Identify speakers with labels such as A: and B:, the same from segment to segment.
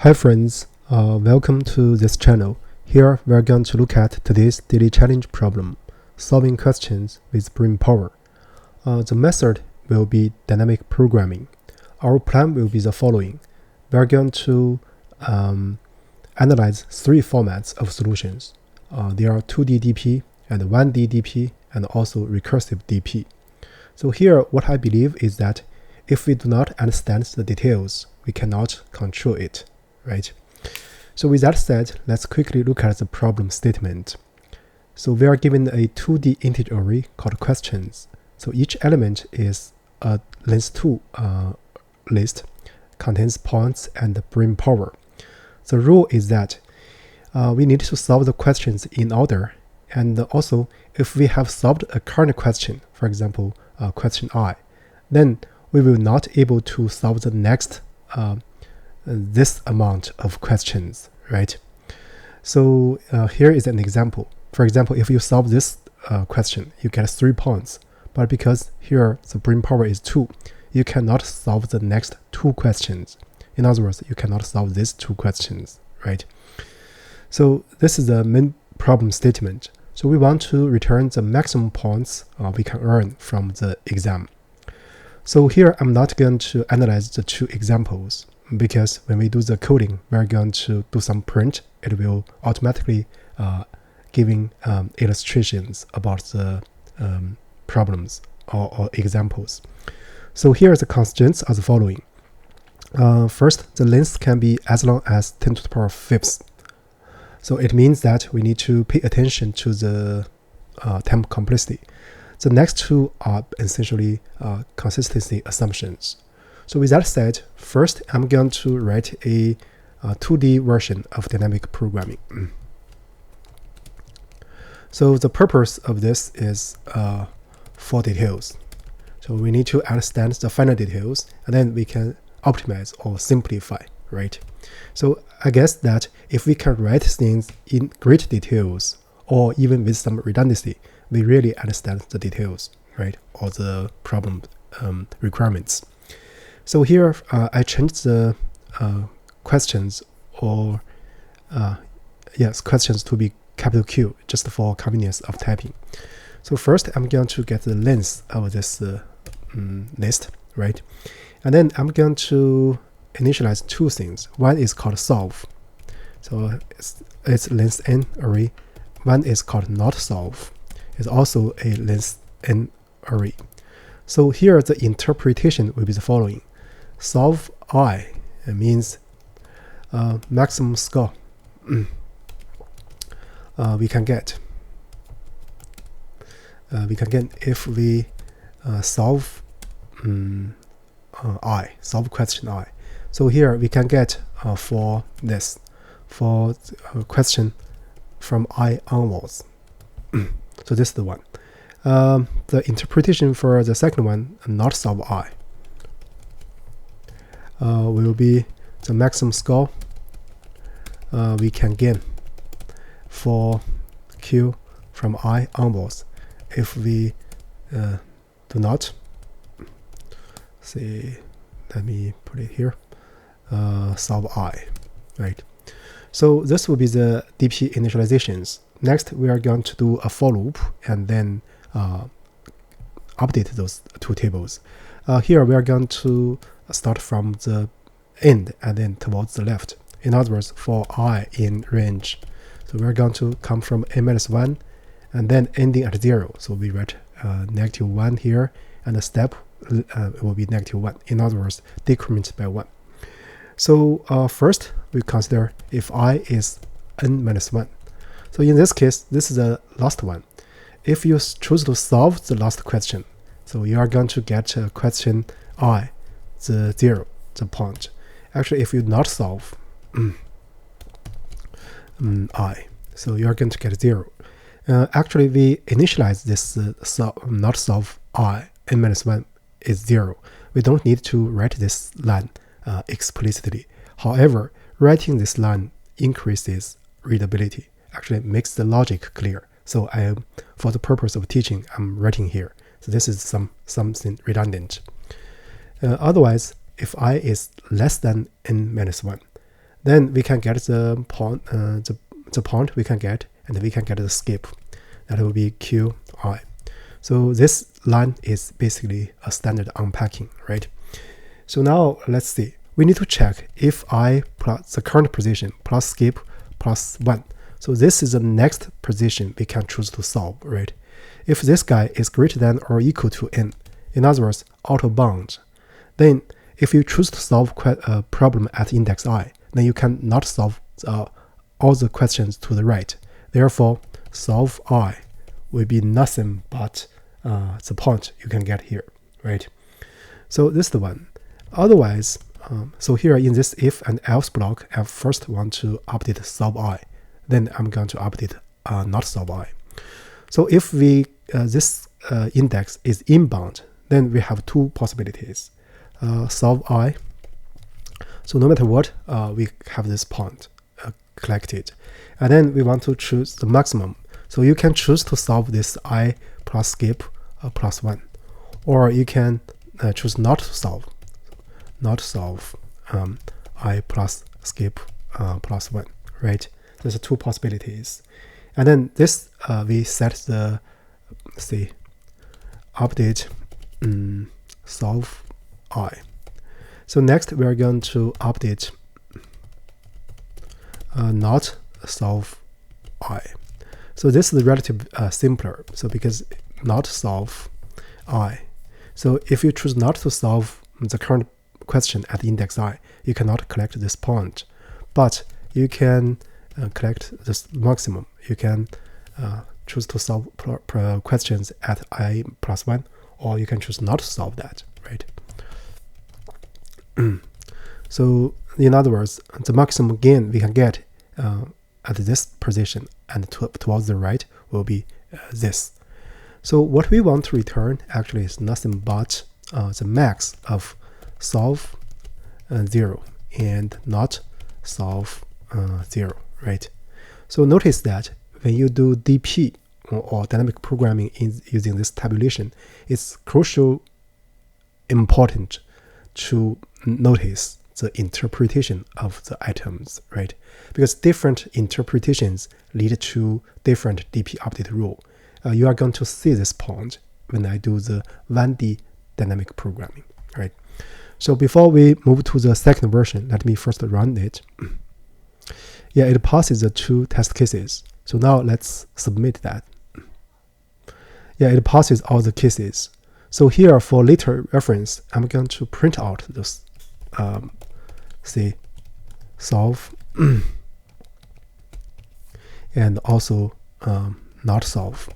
A: Hi friends, welcome to this channel. Here we are going to look at today's daily challenge problem, solving questions with Brainpower. The method will be dynamic programming. Our plan will be the following. We are going to analyze three formats of solutions. There are 2D DP and 1D DP and also recursive DP. So here what I believe is that if we do not understand the details, we cannot control it. Right. So with that said, let's quickly look at the problem statement. So we are given a 2D integer array called questions. So each element is a length 2 list, contains points and Brainpower. The rule is that we need to solve the questions in order, and also if we have solved a current question, for example, question I, then we will not able to solve the next this amount of questions, right? So here is an example. For example, if you solve this question, you get 3 points, but because here the Brainpower is 2, you cannot solve the next 2 questions. In other words, you cannot solve these 2 questions, right? So this is the main problem statement. So we want to return the maximum points we can earn from the exam. So here I'm not going to analyze the 2 examples, because when we do the coding, we're going to do some print. It will automatically giving illustrations about the problems or examples. So here the constraints are the following. First, the length can be as long as 10 to the power 5th. So it means that we need to pay attention to the temp complexity. The next two are essentially consistency assumptions. So with that said, first I'm going to write a 2D version of dynamic programming. So the purpose of this is for details. So we need to understand the final details, and then we can optimize or simplify, right? So I guess that if we can write things in great details, or even with some redundancy, we really understand the details, right? Or the problem requirements. So here I changed the questions questions to be capital Q, just for convenience of typing. So first I'm going to get the length of this list, right? And then I'm going to initialize 2 things. One is called solve. So it's length n array. One is called not solve. It's also a length n array. So here the interpretation will be the following. Solve I means maximum score we can get if we solve solve question I. So here we can get for question from I onwards. So this is the one. The interpretation for the second one, not solve I, will be the maximum score we can gain for Q from I onwards if we do not say, let me put it here, solve I, right? So this will be the DP initializations. Next we are going to do a for loop and then update those 2 tables. Here we are going to start from the end and then towards the left. In other words, for I in range. So we're going to come from n-1 and then ending at 0. So we write -1 here, and the step will be -1. In other words, decrement by 1. So first we consider if I is n-1. So in this case, this is the last one. If you choose to solve the last question, so you are going to get question I, the 0, the point. Actually, if you not solve I, so you are going to get 0. Actually, we initialize this not solve I, n-1 is 0. We don't need to write this line explicitly. However, writing this line increases readability, actually makes the logic clear. So for the purpose of teaching, I'm writing here. So this is something redundant. Otherwise, if I is less than n-1, Then we can get the point we can get, and we can get the skip. That will be QI. So this line is basically a standard unpacking, right? So now let's see. We need to check if I plus the current position plus skip plus 1. So this is the next position we can choose to solve, right? If this guy is greater than or equal to n, in other words, out of bounds, then if you choose to solve a problem at index I, then you cannot solve all the questions to the right. Therefore, solve I will be nothing but the point you can get here, right? So this is the one. Otherwise, so here in this if and else block, I first want to update solve I. Then I'm going to update not solve I. So if we this index is inbound, then we have two possibilities. Solve I. So no matter what, we have this point collected. And then we want to choose the maximum. So you can choose to solve this I plus skip plus 1. Or you can choose not to solve. Not solve I plus skip plus 1, right? There's two possibilities. And then this, we set the, say, update solve I. So next we are going to update not solve I. So this is relatively simpler. So because not solve I. So if you choose not to solve the current question at index I, you cannot collect this point, but you can collect this maximum. You can choose to solve questions at I plus 1, or you can choose not to solve that, right? So in other words, the maximum gain we can get at this position and towards the right will be this. So what we want to return actually is nothing but the max of solve 0 and not solve 0, right? So notice that when you do DP or dynamic programming using this tabulation, it's crucial important to notice the interpretation of the items, right? Because different interpretations lead to different DP update rule. You are going to see this point when I do the 1D dynamic programming, right? So before we move to the second version, let me first run it. Yeah, it passes the two test cases. So now let's submit that. Yeah, it passes all the cases. So here for later reference, I'm going to print out this, say, solve and also not solve.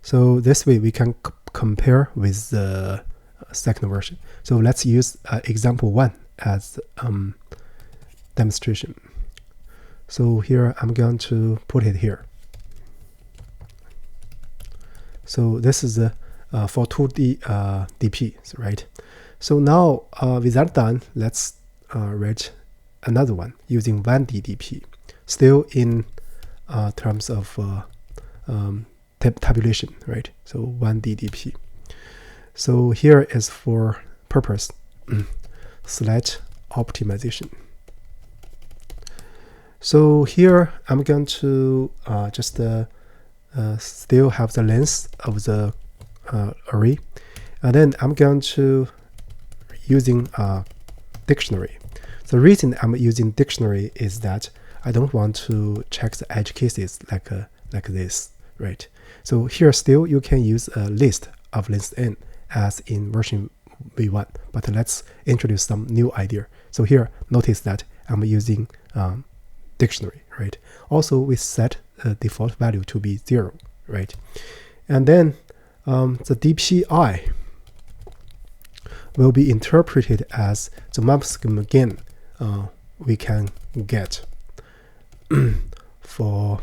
A: So this way we can compare with the second version. So let's use example 1 as demonstration. So here I'm going to put it here. So this is for 2D DP, right? So now with that done, let's write another one using 1D DP, still in terms of tabulation, right? So 1D DP. So here is for purpose select optimization. So here I'm going to just still have the length of the array, and then I'm going to using dictionary. The reason I'm using dictionary is that I don't want to check the edge cases like this, right? So here still you can use a list of length n as in version v1, but let's introduce some new idea. So here notice that I'm using dictionary, right? Also we set the default value to be 0, right? And then the DPI will be interpreted as the maximum gain we can get for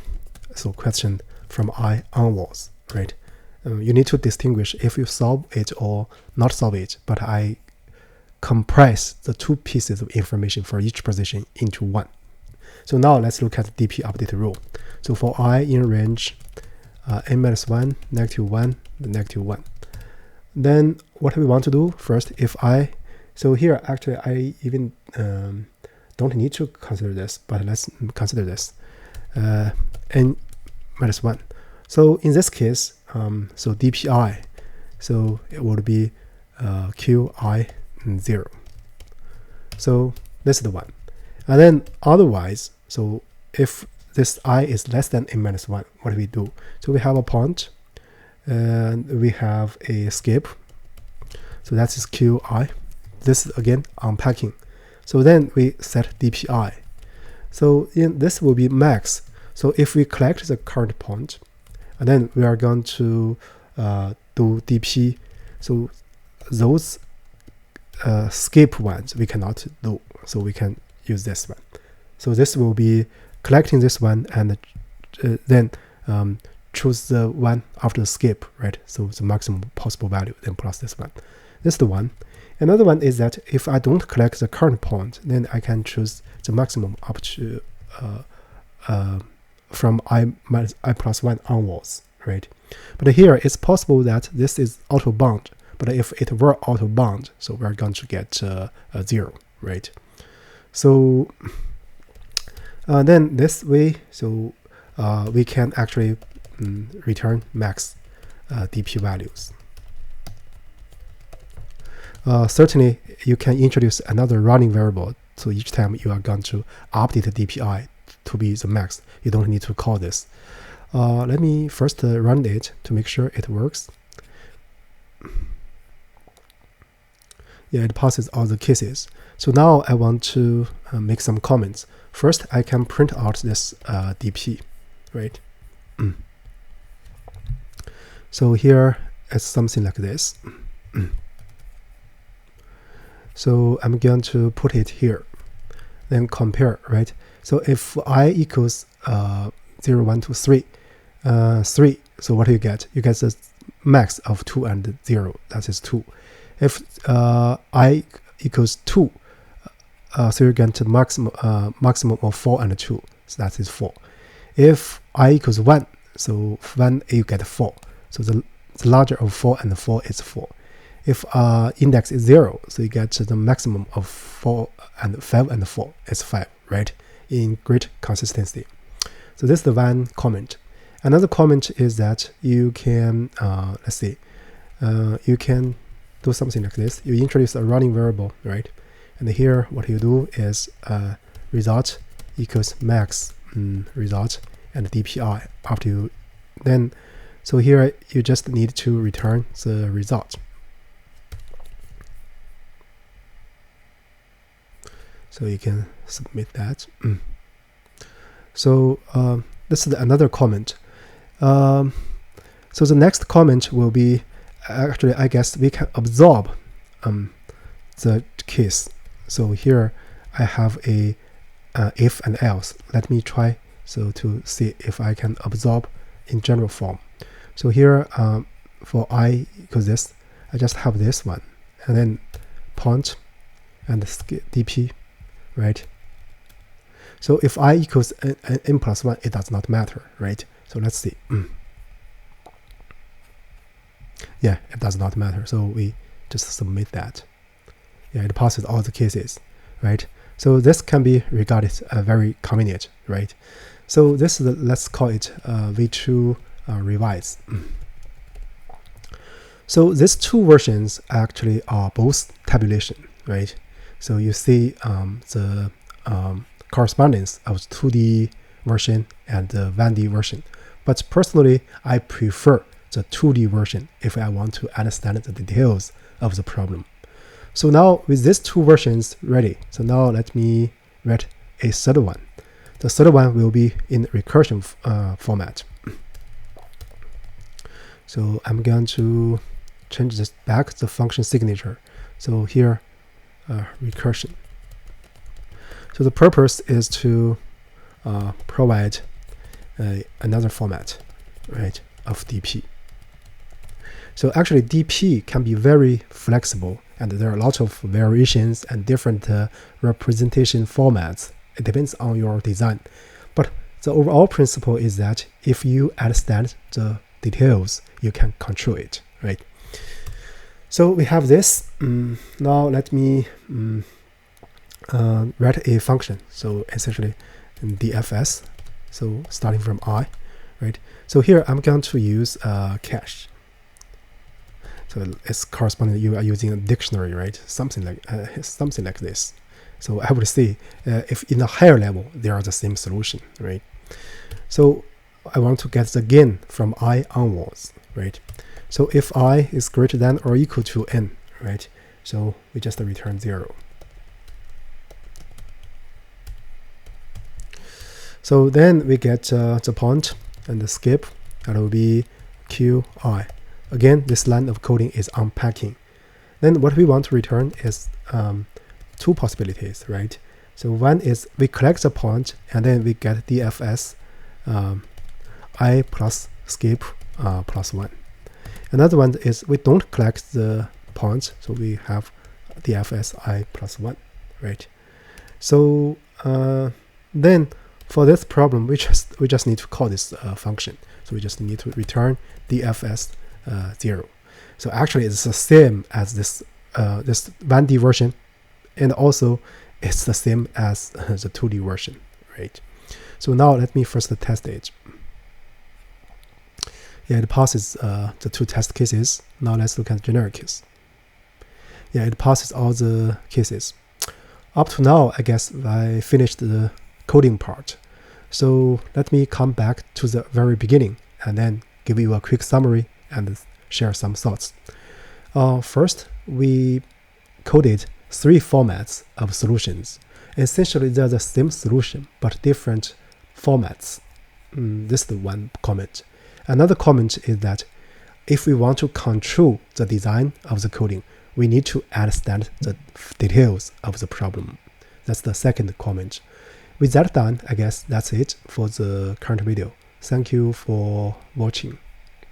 A: question from I onwards, right? You need to distinguish if you solve it or not solve it, but I compress the two pieces of information for each position into one. So now let's look at the DP update rule. So for I in range n-1, -1, -1, Then what we want to do first, so here actually I even don't need to consider this, but let's consider this, n minus 1. So in this case, so dpi, so it would be qi 0. So this is the one. And then otherwise, so if this I is less than n minus 1, what do we do? So we have a point, and we have a skip. So that is qi. This is again unpacking. So then we set dpi. So this will be max. So if we collect the current point, and then we are going to do dp. So those skip ones we cannot do. So we can use this one. So this will be collecting this one and then choose the one after the skip, right? So the maximum possible value, then plus this one. This is the one. Another one is that if I don't collect the current point, then I can choose the maximum up to from I plus 1 onwards, right? But here it's possible that this is auto bound. But if it were auto bound, so we're going to get a 0, right? So then this way, so we can actually return max dp values. Certainly, you can introduce another running variable. So each time you are going to update the dpi to be the max, you don't need to call this. Let me first run it to make sure it works. Yeah, it passes all the cases. So now I want to make some comments. First, I can print out this dp, right? So here it's something like this. So I'm going to put it here, then compare, right? So if I equals 0, 1, 2, 3, 3, so what do you get? You get the max of 2 and 0, that is 2. If I equals 2, so you get the maximum of 4 and 2, so that is 4. If I equals 1, so 1 you get 4, so the larger of 4 and 4 is 4. If index is 0, so you get the maximum of 4 and 5 and 4 is 5, right? In great consistency. So this is the one comment. Another comment is that you can, let's see, you can do something like this. You introduce a running variable, right? And here what you do is result equals max result and dpi after you then. So here you just need to return the result. So you can submit that. So this is another comment. So the next comment will be, actually I guess we can absorb the case. So here I have a if and else. Let me try to see if I can absorb in general form. So here for I equals this, I just have this one, and then point and dp, right? So if I equals n plus 1, it does not matter, right? So let's see. Yeah, it does not matter. So we just submit that. Yeah, it passes all the cases, right? So this can be regarded very convenient, right? So this is let's call it V2 revise. So these two versions actually are both tabulation, right? So you see the correspondence of 2D version and the 1D version. But personally, I prefer the 2D version if I want to understand the details of the problem. So now with these two versions ready, so now let me write a third one. The third one will be in recursion format. So I'm going to change this back the function signature. So here, recursion. So the purpose is to provide another format, right, of DP. So actually DP can be very flexible, and there are a lot of variations and different representation formats. It depends on your design. But the overall principle is that if you understand the details, you can control it, right? So we have this. Now let me write a function. So essentially dfs. So starting from I, right? So here I'm going to use cache. So it's corresponding, you are using a dictionary, right? Something like this. So I would say if in a higher level they are the same solution, right? So I want to get the gain from I onwards, right? So if I is greater than or equal to n, right? So we just return 0. So then we get the point and the skip, that will be qi. Again, this line of coding is unpacking. Then what we want to return is two possibilities, right? So one is we collect the point and then we get dfs I plus skip plus 1. Another one is we don't collect the points, so we have dfs I plus 1, right? So then for this problem, we just need to call this function. So we just need to return dfs 0. So actually it's the same as this 1D version, and also it's the same as the 2D version, right? So now let me first test it. Yeah, it passes the two test cases. Now let's look at the generic case. Yeah, it passes all the cases. Up to now, I guess I finished the coding part. So let me come back to the very beginning and then give you a quick summary and share some thoughts. First, we coded 3 formats of solutions. Essentially, they're the same solution, but different formats. This is the one comment. Another comment is that if we want to control the design of the coding, we need to understand the details of the problem. That's the second comment. With that done, I guess that's it for the current video. Thank you for watching.